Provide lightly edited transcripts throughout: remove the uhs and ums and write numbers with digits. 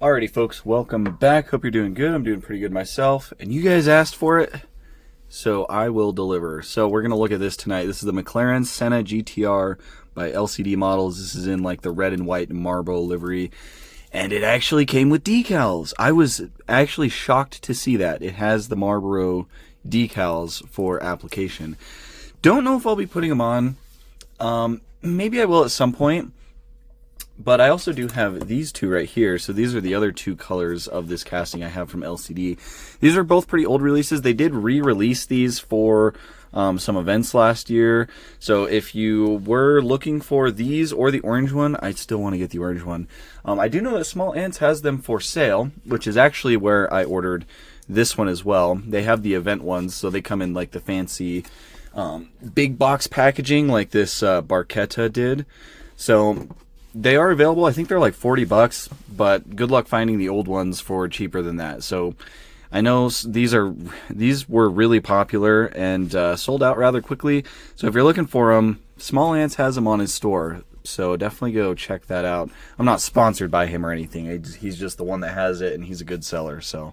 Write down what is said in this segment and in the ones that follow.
Alrighty folks, welcome back. Hope you're doing good. I'm doing pretty good myself. And you guys asked for it, so I will deliver. So we're going to look at this tonight. This is the McLaren Senna GTR by LCD Models. This is in like the red and white Marlboro livery. And it actually came with decals. I was actually shocked to see that. It has the Marlboro decals for application. Don't know if I'll be putting them on. Maybe I will at some point. But I also do have these two right here. So these are the other two colors of this casting I have from LCD. These are both pretty old releases. They did re-release these for some events last year. So if you were looking for these or the orange one, I'd still want to get the orange one. I do know that Small Ants has them for sale, which is actually where I ordered this one as well. They have the event ones, so they come in like the fancy big box packaging like this Barchetta did. So they are available. I think they're like $40, but good luck finding the old ones for cheaper than that. So I know these were really popular and sold out rather quickly. So if you're looking for them, Small Ants has them on his store. So definitely go check that out. I'm not sponsored by him or anything. He's just the one that has it, and he's a good seller. So,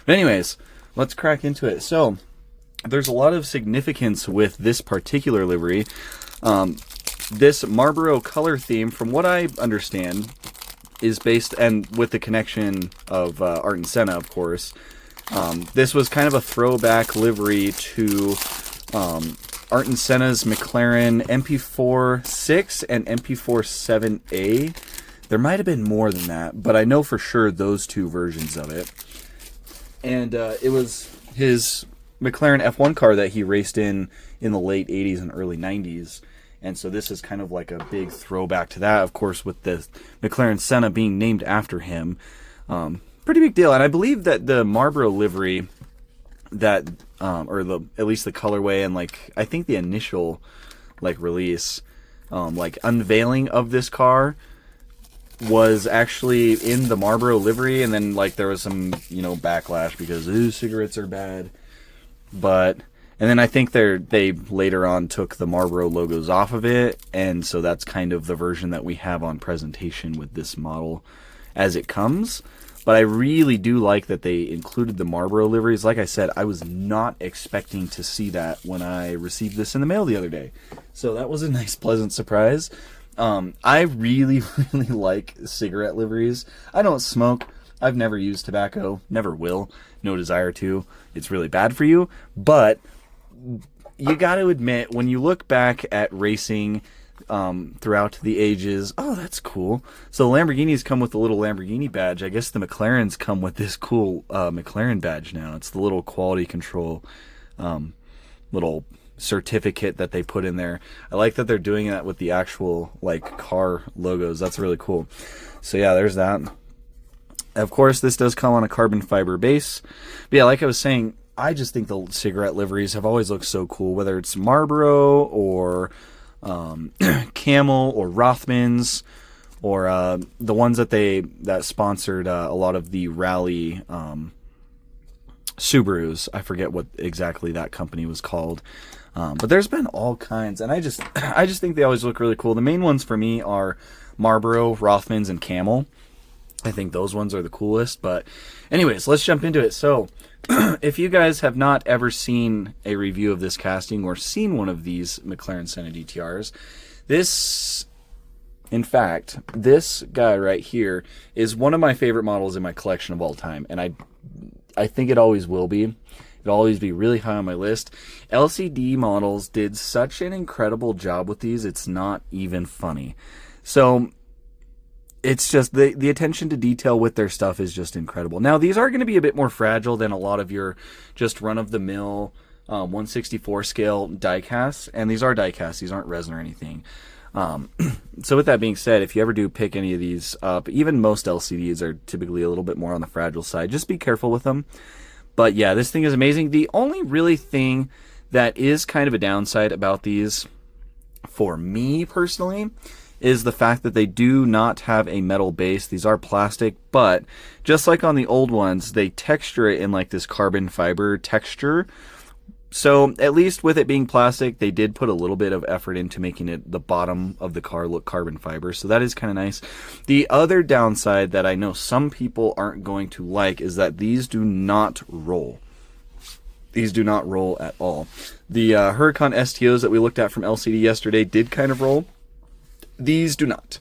but anyways, let's crack into it. So there's a lot of significance with this particular livery. This Marlboro color theme, from what I understand, is based, and with the connection of Art and Senna, of course. This was kind of a throwback livery to Art and Senna's McLaren MP4 6 and MP4 7A. There might have been more than that, but I know for sure those two versions of it. And it was his McLaren F1 car that he raced in the late 80s and early 90s. And so this is kind of like a big throwback to that, of course, with the McLaren Senna being named after him. Pretty big deal. And I believe that the Marlboro livery, that at least the colorway and like I think the initial like release, like unveiling of this car was actually in the Marlboro livery, and then like there was some backlash because cigarettes are bad, and then I think they later on took the Marlboro logos off of it, and so that's kind of the version that we have on presentation with this model as it comes. But I really do like that they included the Marlboro liveries. Like I said, I was not expecting to see that when I received this in the mail the other day. So that was a nice, pleasant surprise. I really, really like cigarette liveries. I don't smoke. I've never used tobacco. Never will. No desire to. It's really bad for you. But you got to admit, when you look back at racing throughout the ages, oh, that's cool. So Lamborghinis come with the little Lamborghini badge. I guess the McLarens come with this cool McLaren badge now. It's the little quality control little certificate that they put in there. I like that they're doing that with the actual like car logos. That's really cool. So yeah, there's that. Of course, this does come on a carbon fiber base. But yeah, like I was saying, I just think the cigarette liveries have always looked so cool, whether it's Marlboro or Camel or Rothmans, or the ones that sponsored a lot of the rally Subarus. I forget what exactly that company was called, but there's been all kinds, and I just think they always look really cool. The main ones for me are Marlboro, Rothmans, and Camel. I think those ones are the coolest. But anyways, let's jump into it. So if you guys have not ever seen a review of this casting or seen one of these McLaren Senna GTRs, this guy right here is one of my favorite models in my collection of all time, and I think it always will be. It'll always be really high on my list. LCD Models did such an incredible job with these, it's not even funny. So it's just the attention to detail with their stuff is just incredible. Now, these are going to be a bit more fragile than a lot of your just run-of-the-mill 1/64 scale diecasts, and these are diecasts. These aren't resin or anything. So with that being said, if you ever do pick any of these up, even most LCDs are typically a little bit more on the fragile side. Just be careful with them. But yeah, this thing is amazing. The only really thing that is kind of a downside about these, for me personally, is the fact that they do not have a metal base. These are plastic, but just like on the old ones, they texture it in like this carbon fiber texture, So at least with it being plastic, they did put a little bit of effort into making it the bottom of the car look carbon fiber. So that is kind of nice. The other downside that I know some people aren't going to like is that these do not roll. These do not roll at all. The Huracan STOs that we looked at from LCD yesterday did kind of roll. These do not.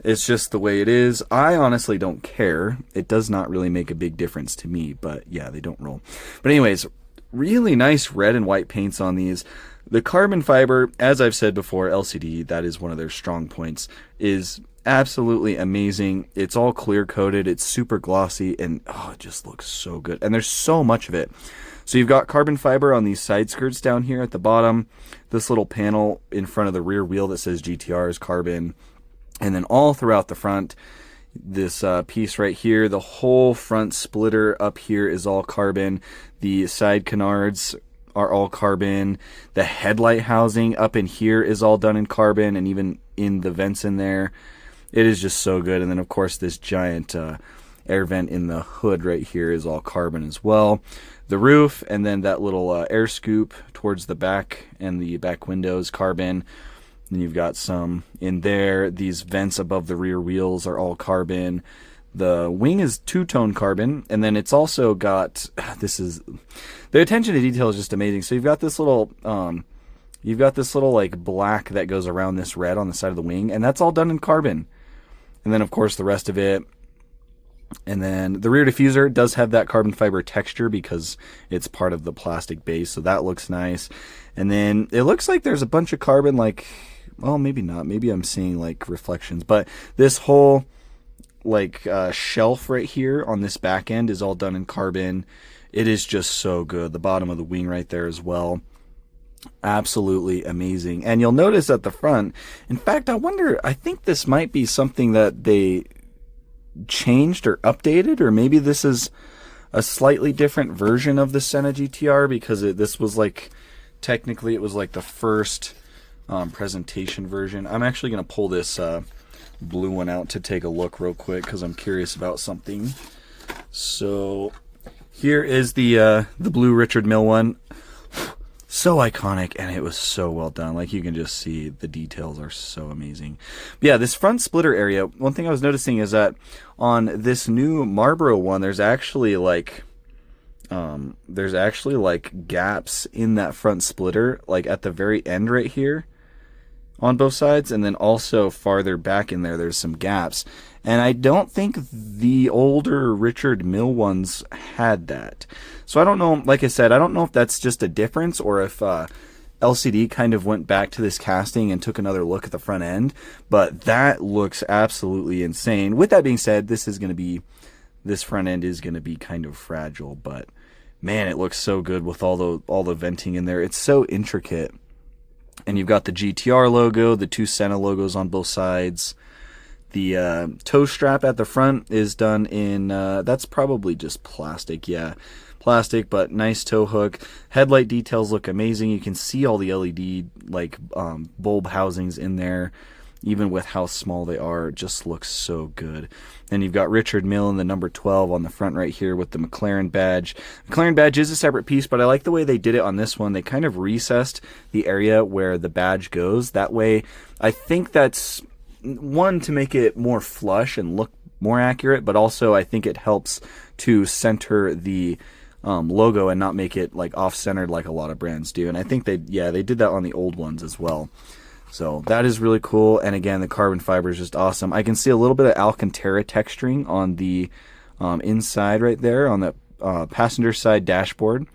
It's just the way it is. I honestly don't care. It does not really make a big difference to me, but yeah, they don't roll. But anyways, really nice red and white paints on these. The carbon fiber, as I've said before, LCD, that is one of their strong points, is absolutely amazing. It's all clear coated, it's super glossy, and it just looks so good. And there's so much of it. So you've got carbon fiber on these side skirts down here at the bottom. This little panel in front of the rear wheel that says GTR is carbon. And then all throughout the front, this piece right here, the whole front splitter up here is all carbon. The side canards are all carbon. The headlight housing up in here is all done in carbon, and even in the vents in there. It is just so good. And then, of course, this giant air vent in the hood right here is all carbon as well. The roof, and then that little air scoop towards the back and the back windows, carbon. Then you've got some in there. These vents above the rear wheels are all carbon. The wing is two-tone carbon, and then it's also got, the attention to detail is just amazing. So you've got this little like black that goes around this red on the side of the wing, and that's all done in carbon. And then of course the rest of it. And then the rear diffuser does have that carbon fiber texture because it's part of the plastic base, so that looks nice. And then it looks like there's a bunch of carbon, like, well, maybe not. Maybe I'm seeing like reflections, but this whole like shelf right here on this back end is all done in carbon. It is just so good. The bottom of the wing right there as well. Absolutely amazing. And you'll notice at the front, in fact, I think this might be something that they changed or updated, or maybe this is a slightly different version of the Senna GTR, because this was like, technically it was like the first presentation version. I'm actually going to pull this blue one out to take a look real quick because I'm curious about something. So here is the blue Richard Mille one. So iconic, and it was so well done. Like, you can just see the details are so amazing. But yeah, this front splitter area, one thing I was noticing is that on this new Marlboro one, there's actually like gaps in that front splitter, like at the very end right here on both sides, and then also farther back in there, there's some gaps. And I don't think the older Richard Mille ones had that. So I don't know, like I said, I don't know if that's just a difference, or if LCD kind of went back to this casting and took another look at the front end. But that looks absolutely insane. With that being said, this front end is going to be kind of fragile, but man, it looks so good with all the venting in there. It's so intricate. And you've got the GTR logo, the two Senna logos on both sides. The toe strap at the front is done in, that's probably just plastic, yeah. Plastic, but nice toe hook. Headlight details look amazing. You can see all the LED like bulb housings in there, even with how small they are. It just looks so good. Then you've got Richard Mille and the number 12 on the front right here with the McLaren badge. McLaren badge is a separate piece, but I like the way they did it on this one. They kind of recessed the area where the badge goes. That way, I think that's one, to make it more flush and look more accurate, but also I think it helps to center the logo and not make it like off-centered like a lot of brands do. And I think they did that on the old ones as well. So that is really cool. And again, the carbon fiber is just awesome. I can see a little bit of Alcantara texturing on the inside right there on the passenger side dashboard.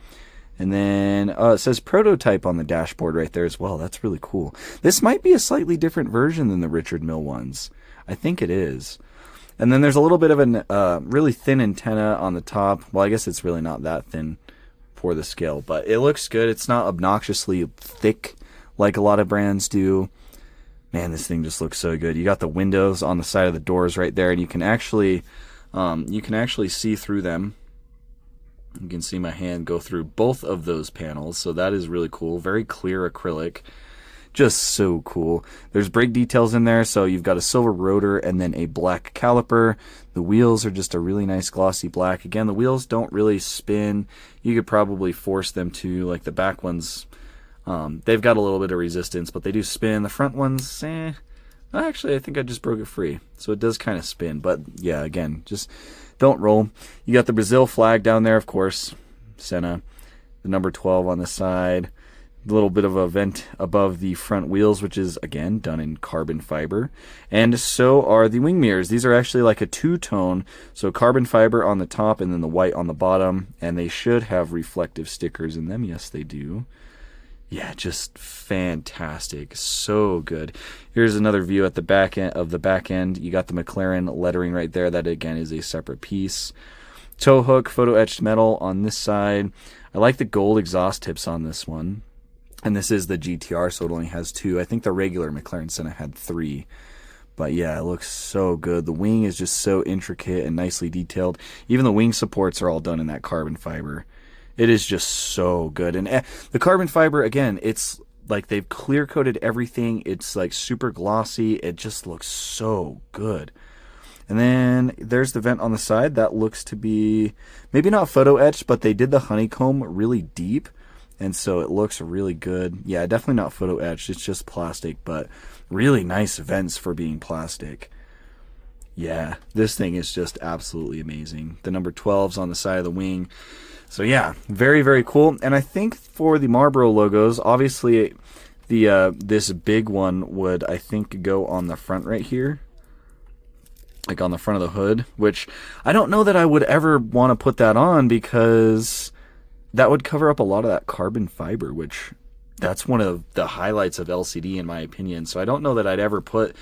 And then it says prototype on the dashboard right there as well. That's really cool. This might be a slightly different version than the Richard Mille ones. I think it is. And then there's a little bit of a really thin antenna on the top. Well, I guess it's really not that thin for the scale, but it looks good. It's not obnoxiously thick like a lot of brands do. Man, this thing just looks so good. You got the windows on the side of the doors right there, and you can actually see through them. You can see my hand go through both of those panels, so that is really cool. Very clear acrylic. Just so cool. There's brake details in there, so you've got a silver rotor and then a black caliper. The wheels are just a really nice glossy black. Again, the wheels don't really spin. You could probably force them to, like the back ones. They've got a little bit of resistance, but they do spin. The front ones, actually, I think I just broke it free. So it does kind of spin, but yeah, again, just don't roll. You got the Brazil flag down there, of course. Senna. The number 12 on the side. A little bit of a vent above the front wheels, which is, again, done in carbon fiber. And so are the wing mirrors. These are actually like a two-tone, so carbon fiber on the top and then the white on the bottom. And they should have reflective stickers in them. Yes, they do. Yeah, just fantastic. So good. Here's another view at the back end of the back end. You got the McLaren lettering right there. That, again, is a separate piece. Tow hook, photo etched metal on this side. I like the gold exhaust tips on this one. And this is the GTR, so it only has 2. I think the regular McLaren Senna had 3. But yeah, it looks so good. The wing is just so intricate and nicely detailed. Even the wing supports are all done in that carbon fiber. It is just so good. And the carbon fiber, again, it's like they've clear coated everything. It's like super glossy. It just looks so good. And then there's the vent on the side. That looks to be maybe not photo etched, but they did the honeycomb really deep. And so it looks really good. Yeah, definitely not photo etched. It's just plastic, but really nice vents for being plastic. Yeah, this thing is just absolutely amazing. The number 12's on the side of the wing. So yeah, very, very cool. And I think for the Marlboro logos, obviously this big one would, I think, go on the front right here. Like on the front of the hood, which I don't know that I would ever want to put that on because that would cover up a lot of that carbon fiber, which that's one of the highlights of LCD in my opinion. So I don't know that I'd ever put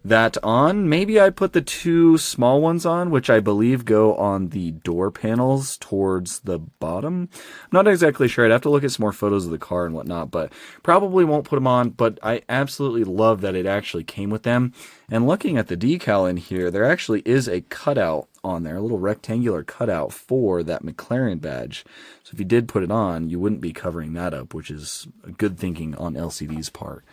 that on. Maybe I put the 2 small ones on, which I believe go on the door panels towards the bottom. I'm not exactly sure. I'd have to look at some more photos of the car and whatnot, but probably won't put them on. But I absolutely love that it actually came with them. And looking at the decal in here, there actually is a cutout on there, a little rectangular cutout for that McLaren badge. So if you did put it on, you wouldn't be covering that up, which is good thinking on LCD's part.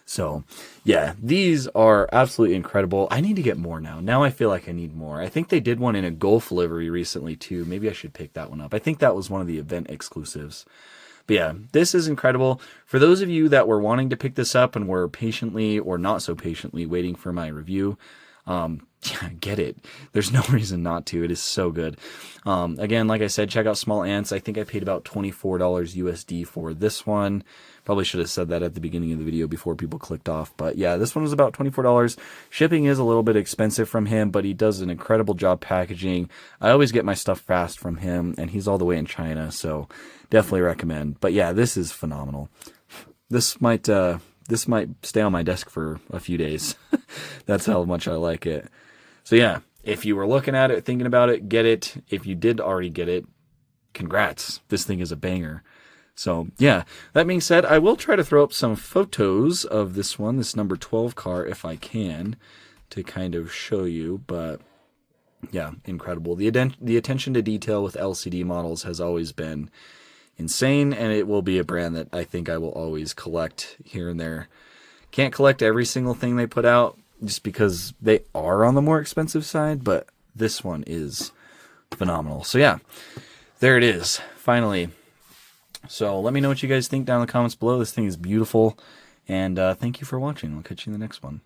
So, yeah, these are absolutely incredible. I need to get more now. Now I feel like I need more. I think they did one in a Golf livery recently, too. Maybe I should pick that one up. I think that was one of the event exclusives. But yeah, this is incredible. For those of you that were wanting to pick this up and were patiently or not so patiently waiting for my review, yeah, get it. There's no reason not to. It is so good. Again, like I said, check out Small Ants. I think I paid about $24 USD for this one. Probably should have said that at the beginning of the video before people clicked off. But yeah, this one was about $24. Shipping is a little bit expensive from him, but he does an incredible job packaging. I always get my stuff fast from him, and he's all the way in China, so definitely recommend. But yeah, this is phenomenal. This might stay on my desk for a few days. That's how much I like it. So yeah, if you were looking at it, thinking about it, get it. If you did already get it, congrats. This thing is a banger. So yeah, that being said, I will try to throw up some photos of this one, this number 12 car, if I can, to kind of show you. But yeah, incredible. The attention to detail with LCD models has always been insane, and it will be a brand that I think I will always collect here and there. Can't collect every single thing they put out just because they are on the more expensive side, but this one is phenomenal. So yeah, there it is, finally. So let me know what you guys think down in the comments below. This thing is beautiful, and thank you for watching. I'll catch you in the next one.